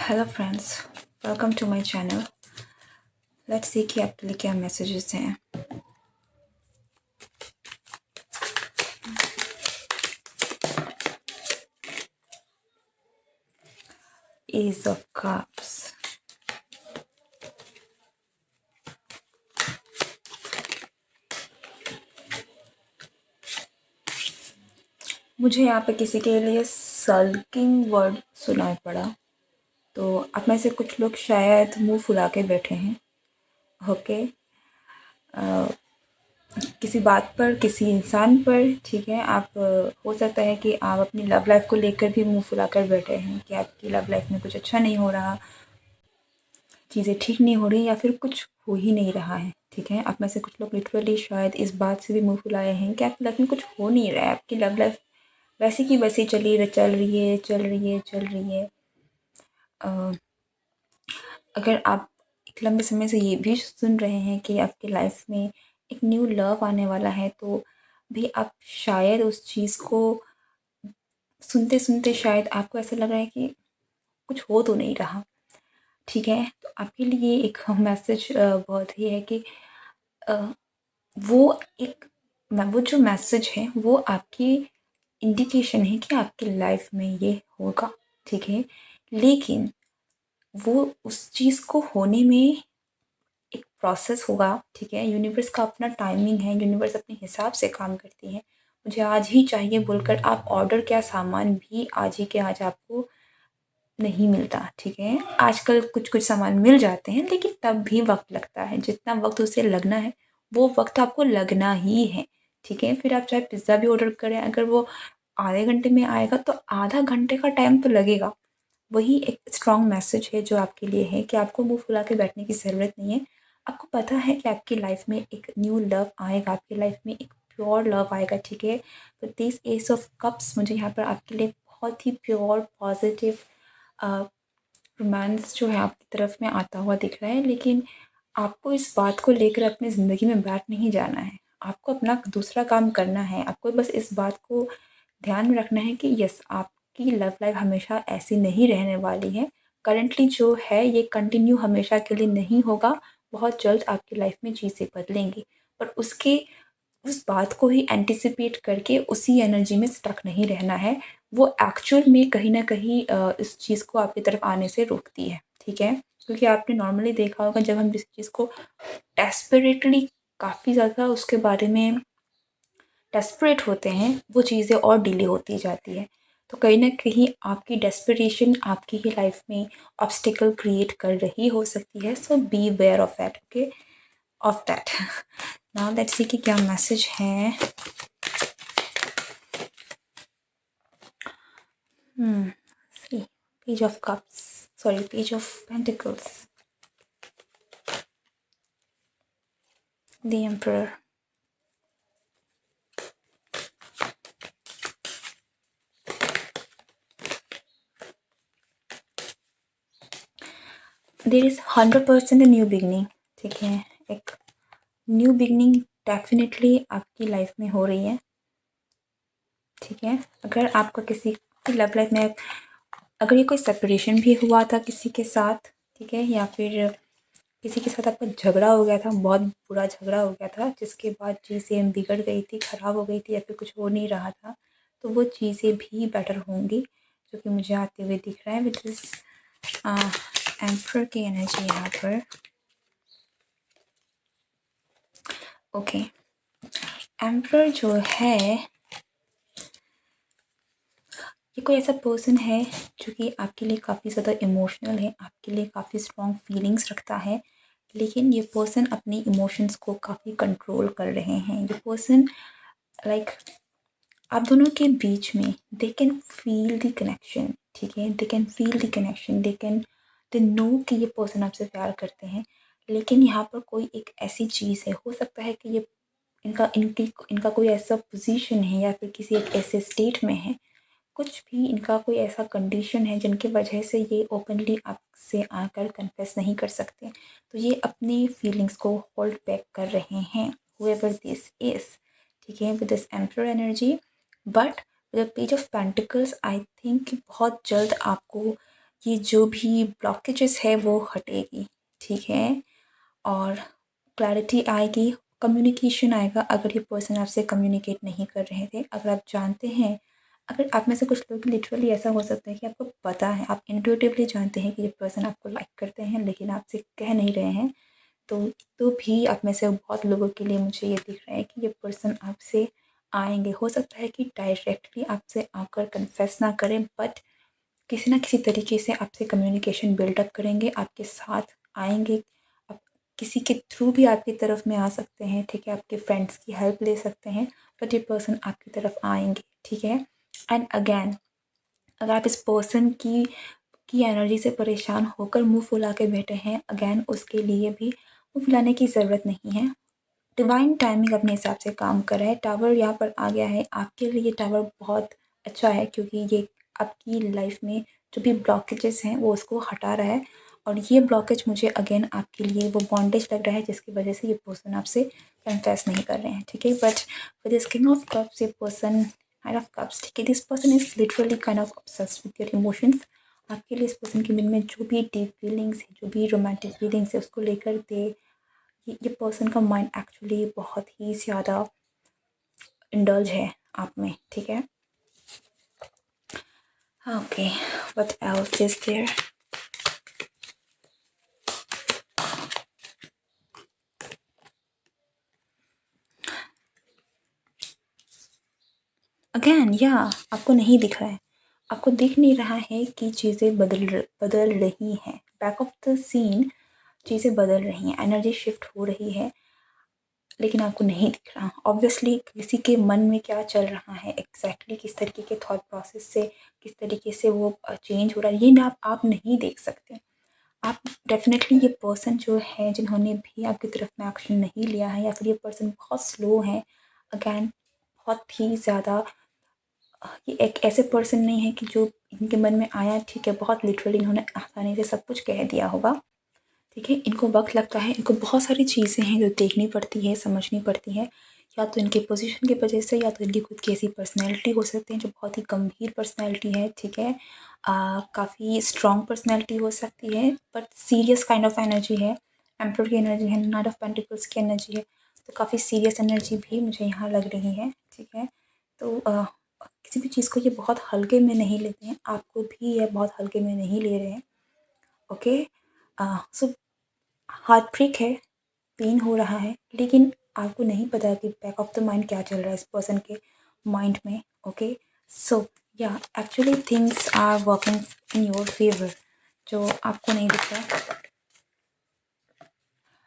Hello friends, welcome to my channel. Let's see कि आपके लिए क्या मैसेजेस हैं। एज ऑफ कप्स, मुझे यहाँ पे किसी के लिए सल्किंग वर्ड सुनाई पड़ा। तो आप में से कुछ लोग शायद मुंह फुला के बैठे हैं। ओके, किसी बात पर, किसी इंसान पर, ठीक है। आप हो सकता है कि आप अपनी लव लाइफ को लेकर भी मुंह फुला कर बैठे हैं कि आपकी लव लाइफ में कुछ अच्छा नहीं हो रहा, चीज़ें ठीक नहीं हो रही, या फिर कुछ हो ही नहीं रहा है। ठीक है, आप में से कुछ लोग लिटरली शायद इस बात से भी मुंह फुलाए हैं कि आपकी लाइफ में कुछ हो नहीं रहा है। आपकी लव लाइफ वैसी की वैसी चल रही है। अ, अगर आप एक लंबे समय से ये भी सुन रहे हैं कि आपकी लाइफ में एक न्यू लव आने वाला है, तो भी आप शायद उस चीज़ को सुनते सुनते शायद आपको ऐसा लग रहा है कि कुछ हो तो नहीं रहा। ठीक है, तो आपके लिए एक मैसेज बहुत ही है कि अ, वो एक वो जो मैसेज है वो आपकी इंडिकेशन है कि आपकी लाइफ में ये होगा। ठीक है, लेकिन वो उस चीज़ को होने में एक प्रोसेस होगा। ठीक है, यूनिवर्स का अपना टाइमिंग है, यूनिवर्स अपने हिसाब से काम करती है। मुझे आज ही चाहिए बोलकर आप ऑर्डर क्या सामान भी आज ही के आज आपको नहीं मिलता। ठीक है, आजकल कुछ कुछ सामान मिल जाते हैं, लेकिन तब भी वक्त लगता है। जितना वक्त उसे लगना है वो वक्त आपको लगना ही है। ठीक है, फिर आप चाहे पिज़्ज़ा भी ऑर्डर करें, अगर वो आधे घंटे में आएगा तो आधा घंटे का टाइम तो लगेगा। वही एक स्ट्रॉन्ग मैसेज है जो आपके लिए है कि आपको मुंह फुला के बैठने की ज़रूरत नहीं है। आपको पता है कि आपकी लाइफ में एक न्यू लव आएगा, आपकी लाइफ में एक प्योर लव आएगा। ठीक है, तो दिस एस ऑफ कप्स मुझे यहाँ पर आपके लिए बहुत ही प्योर पॉजिटिव रोमांस जो है आपकी तरफ में आता हुआ दिख रहा है। लेकिन आपको इस बात को लेकर अपनी ज़िंदगी में बैठ नहीं जाना है। आपको अपना दूसरा काम करना है। आपको बस इस बात को ध्यान में रखना है कि यस, आपकी लव लाइफ हमेशा ऐसी नहीं रहने वाली है। करंटली जो है ये कंटिन्यू हमेशा के लिए नहीं होगा। बहुत जल्द आपकी लाइफ में चीज़ें बदलेंगी, पर उसके उस बात को ही एंटिसिपेट करके उसी एनर्जी में स्टक नहीं रहना है। वो एक्चुअल में कहीं न कहीं इस चीज़ को आपकी तरफ आने से रोकती है। ठीक है? क्योंकि आपने नॉर्मली देखा होगा, जब हम किसी चीज़ को डेस्परेटली काफ़ी ज़्यादा उसके बारे में डेस्परेट होते हैं, वो चीज़ें और डिले होती जाती है। तो कहीं न कहीं आपकी डेस्परेशन आपकी ही लाइफ में ऑब्स्टेकल क्रिएट कर रही हो सकती है। So be aware of that. Okay, of that. Now let's see कि क्या मैसेज है। See, Page of Cups. Sorry, Page of Pentacles. The Emperor. There is 100% a new beginning. ठीक है, एक न्यू बिगनिंग डेफिनेटली आपकी लाइफ में हो रही है। ठीक है, अगर आपका किसी की लव लाइफ में, अगर ये कोई सेपरेशन भी हुआ था किसी के साथ, ठीक है, या फिर किसी के साथ आपका झगड़ा हो गया था, बहुत बुरा झगड़ा हो गया था, जिसके बाद चीज़ें बिगड़ गई थी, ख़राब हो गई थी, या फिर कुछ हो नहीं रहा था, तो वो चीज़ें भी बेटर होंगी, जो कि मुझे आते हुए दिख रहा है। विच इज़ एम्परर की एनर्जी यहाँ पर। ओके, एम्परर जो है, ये कोई ऐसा पर्सन है जो कि आपके लिए काफ़ी ज़्यादा इमोशनल है, आपके लिए काफ़ी स्ट्रॉन्ग फीलिंग्स रखता है, लेकिन ये पर्सन अपनी इमोशंस को काफ़ी कंट्रोल कर रहे हैं। ये पर्सन लाइक आप दोनों के बीच में they can feel the connection. ठीक है, they can feel the connection, they know कि ये पर्सन आपसे प्यार करते हैं। लेकिन यहाँ पर कोई एक ऐसी चीज़ है, हो सकता है कि ये इनका कोई ऐसा पोजीशन है, या फिर किसी एक ऐसे स्टेट में है, कुछ भी इनका कोई ऐसा कंडीशन है जिनकी वजह से ये ओपनली आपसे आकर कन्फेस नहीं कर सकते। तो ये अपनी फीलिंग्स को होल्ड बैक कर रहे हैं, whoever this is। ठीक है, with this emperor energy, but with the page of pentacles I think बहुत जल्द आपको ये जो भी ब्लॉकेजेस है वो हटेगी, ठीक है? और क्लैरिटी आएगी, कम्युनिकेशन आएगा। अगर ये पर्सन आपसे कम्युनिकेट नहीं कर रहे थे, अगर आप जानते हैं, अगर आप में से कुछ लोग लिटरली ऐसा हो सकता है कि आपको पता है, आप इंट्यूटिवली जानते हैं कि ये पर्सन आपको लाइक करते हैं लेकिन आपसे कह नहीं रहे हैं, तो भी आप में से बहुत लोगों के लिए मुझे ये दिख रहा है कि ये पर्सन आपसे आएँगे। हो सकता है कि डायरेक्टली आपसे आकर कन्फेस ना करें, बट किसी न किसी तरीके से आपसे कम्युनिकेशन बिल्डअप करेंगे, आपके साथ आएँगे। आप किसी के थ्रू भी आपकी तरफ में आ सकते हैं, ठीक है? आपके फ्रेंड्स की हेल्प ले सकते हैं, बट ये पर्सन आपकी तरफ आएँगे, ठीक है? एंड अगेन, अगर आप इस पर्सन की एनर्जी से परेशान होकर मुँह फुला के बैठे हैं, अगेन उसके लिए भी मुँह फुलाने की ज़रूरत नहीं है। डिवाइन टाइमिंग अपने हिसाब से काम कर रहा है। टावर यहाँ पर आ गया है, आपके लिए टावर बहुत अच्छा है क्योंकि ये आपकी लाइफ में जो भी ब्लॉकेजेस हैं वो उसको हटा रहा है। और ये ब्लॉकेज मुझे अगेन आपके लिए वो बॉन्डेज लग रहा है जिसकी वजह से ये पर्सन आपसे कन्फेस नहीं कर रहे हैं, ठीक है? But with this king of cups, ये पर्सन काइंड ऑफ कप्स, ठीक है? This person is literally kind of obsessed with your emotions. आपके लिए इस पर्सन के मन में जो भी डीप फीलिंग्स है, जो भी रोमांटिक फीलिंग्स है, उसको लेकर ये पर्सन का माइंड एक्चुअली बहुत ही ज़्यादा इंडल्ज है आप में, ठीक है? Okay, what else is there? Again या आपको नहीं दिख रहा है, आपको दिख नहीं रहा है कि चीज़ें बदल रही हैं। बैक ऑफ द सीन चीज़ें बदल रही हैं, एनर्जी शिफ्ट हो रही है, लेकिन आपको नहीं दिख रहा। ऑब्वियसली किसी के मन में क्या चल रहा है एग्जैक्टली, किस तरीके के थॉट प्रोसेस से, किस तरीके से वो चेंज हो रहा है, ये ना आप नहीं देख सकते। आप डेफ़िनेटली ये पर्सन जो है जिन्होंने भी आपकी तरफ में एक्शन नहीं लिया है, या फिर ये पर्सन बहुत स्लो है, अगेन बहुत ही ज़्यादा, ये एक ऐसे पर्सन नहीं है कि जो इनके मन में आया, ठीक है, बहुत लिटरली इन्होंने आसानी से सब कुछ कह दिया होगा, ठीक है? इनको वक़्त लगता है, इनको बहुत सारी चीज़ें हैं जो देखनी पड़ती है, समझनी पड़ती है, या तो इनके पोज़ीशन की वजह से, या तो इनकी खुद की ऐसी पर्सनैलिटी हो सकती है जो बहुत ही गंभीर पर्सनैलिटी है, ठीक है? काफ़ी स्ट्रॉन्ग पर्सनैलिटी हो सकती है, but serious kind of energy है, एम्परर की एनर्जी है, नाइट ऑफ पेंटिकल्स की एनर्जी है, तो काफ़ी सीरियस एनर्जी भी मुझे यहाँ लग रही है, ठीक है? तो किसी भी चीज़ को ये बहुत हल्के में नहीं लेते हैं, आपको भी ये बहुत हल्के में नहीं ले रहे हैं, ओके? सो हार्ट ब्रेक है, पेन हो रहा है, लेकिन आपको नहीं पता कि बैक ऑफ द माइंड क्या चल रहा है इस पर्सन के माइंड में, ओके? सो या actually things are working in your favour, जो आपको नहीं दिख रहा।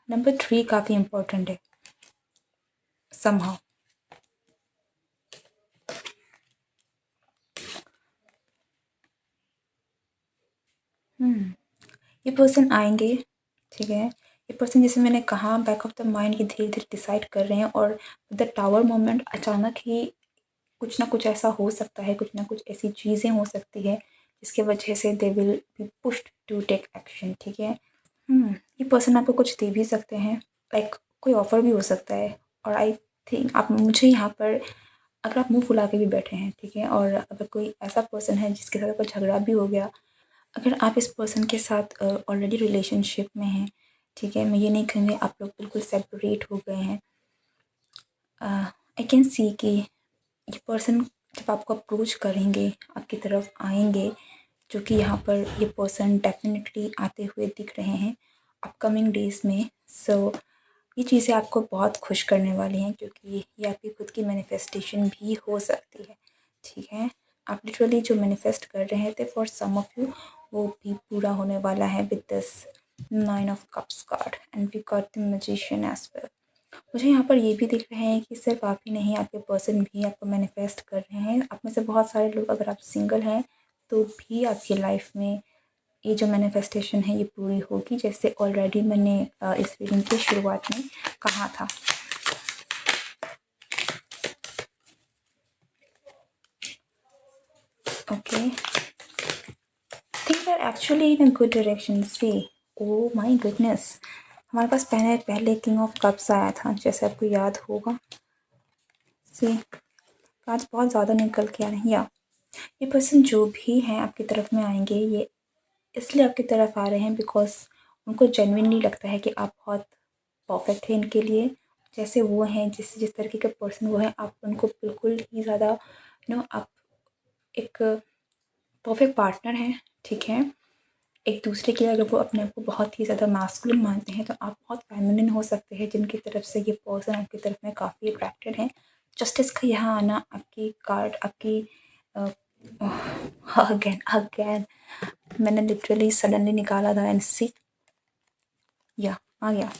नंबर 3 काफ़ी इम्पोर्टेंट है समहाउ। ये पर्सन आएँगे, ठीक है? ये पर्सन, जैसे मैंने कहा, बैक ऑफ द माइंड ये धीरे-धीरे डिसाइड कर रहे हैं, और द टावर मोमेंट अचानक ही कुछ ना कुछ ऐसा हो सकता है, कुछ ना कुछ ऐसी चीज़ें हो सकती है, जिसकी वजह से they will be pushed to take action, ठीक है? ये पर्सन आपको कुछ दे भी सकते हैं, लाइक कोई ऑफ़र भी हो सकता है, और आई थिंक आप मुझे यहाँ पर, अगर आप मुँह फुला के भी बैठे हैं, ठीक है? और अगर कोई ऐसा पर्सन है जिसके साथ आपका झगड़ा भी हो गया, अगर आप इस पर्सन के साथ ऑलरेडी रिलेशनशिप में हैं, ठीक है? मैं ये नहीं कहूँगी आप लोग बिल्कुल सेपरेट हो गए हैं। आई कैन सी कि ये पर्सन जब आपको अप्रोच करेंगे, आपकी तरफ आएँगे, जो कि यहाँ पर ये पर्सन डेफ़िनेटली आते हुए दिख रहे हैं अपकमिंग डेज़ में। सो ये चीज़ें आपको बहुत खुश करने वाली हैं, क्योंकि ये आपकी खुद की मैनिफेस्टेशन भी हो सकती है, ठीक है? आप लिटरली जो मैनिफेस्ट कर रहे थे फॉर सम ऑफ यू, वो भी पूरा होने वाला है with this 9 of cups card, and we got the magician as well. मुझे यहाँ पर ये भी दिख रहे हैं कि सिर्फ आप ही नहीं, आपके पर्सन भी आपको मैनिफेस्ट कर रहे हैं। आप में से बहुत सारे लोग, अगर आप सिंगल हैं तो भी आपकी लाइफ में ये जो मैनिफेस्टेशन है ये पूरी होगी, जैसे ऑलरेडी मैंने इस रीडिंग की शुरुआत में कहा था। Okay, things are actually in a good direction. See, oh my goodness, हमारे पास पहले पहले किंग ऑफ कप्स आया था, जैसे आपको याद होगा। सी, कार्ड्स बहुत ज़्यादा निकल के आ रहे हैं। या ये पर्सन जो भी हैं आपकी तरफ में आएंगे, ये इसलिए आपकी तरफ आ रहे हैं बिकॉज़ उनको जेन्युइनली लगता है कि आप बहुत परफेक्ट हैं इनके लिए। जैसे वो हैं, जिस जिस तरीके के पर्सन वो हैं, आप उनको बिल्कुल ही ज़्यादा आप एक परफेक्ट पार्टनर हैं, ठीक है? एक दूसरे के लिए अगर वो अपने आप को बहुत ही ज़्यादा मास्कुलिन मानते हैं, तो आप बहुत फेमिनिन हो सकते हैं, जिनकी तरफ से ये पर्सन आपकी तरफ में काफ़ी अट्रैक्टेड हैं। जस्टिस का यहाँ आना आपकी कार्ड आपकी अगेन अगेन मैंने लिटरली सडनली निकाला था एंड सी या आ गया।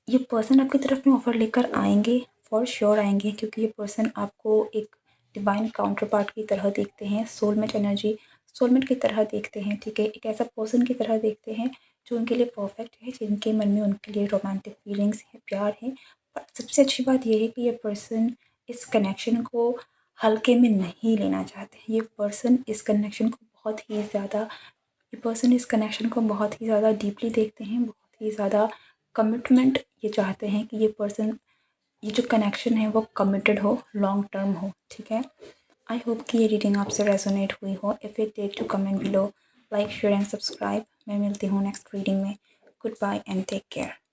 ये पर्सन आपकी तरफ में ऑफ़र लेकर आएँगे, फॉर श्योर आएँगे, क्योंकि ये पर्सन आपको एक डिवाइन काउंटर पार्ट की तरह देखते हैं, सोलमेट एनर्जी, सोलमेट की तरह देखते हैं, ठीक है? एक ऐसा पर्सन की तरह देखते हैं जो उनके लिए परफेक्ट है, जिनके मन में उनके लिए रोमांटिक फीलिंग्स है, प्यार है। और सबसे अच्छी बात ये है कि ये पर्सन इस कनेक्शन को हल्के में नहीं लेना चाहते। ये पर्सन इस कनेक्शन को बहुत ही ज़्यादा ये पर्सन इस कनेक्शन को बहुत ही ज़्यादा डीपली देखते हैं, बहुत ही ज़्यादा कमिटमेंट ये चाहते हैं कि ये पर्सन ये जो कनेक्शन है वो कमिटेड हो, लॉन्ग टर्म हो, ठीक है? आई होप कि ये रीडिंग आपसे रेजोनेट हुई हो। If it did to comment below, like share and subscribe. मैं मिलती हूँ नेक्स्ट रीडिंग में। Goodbye and take care.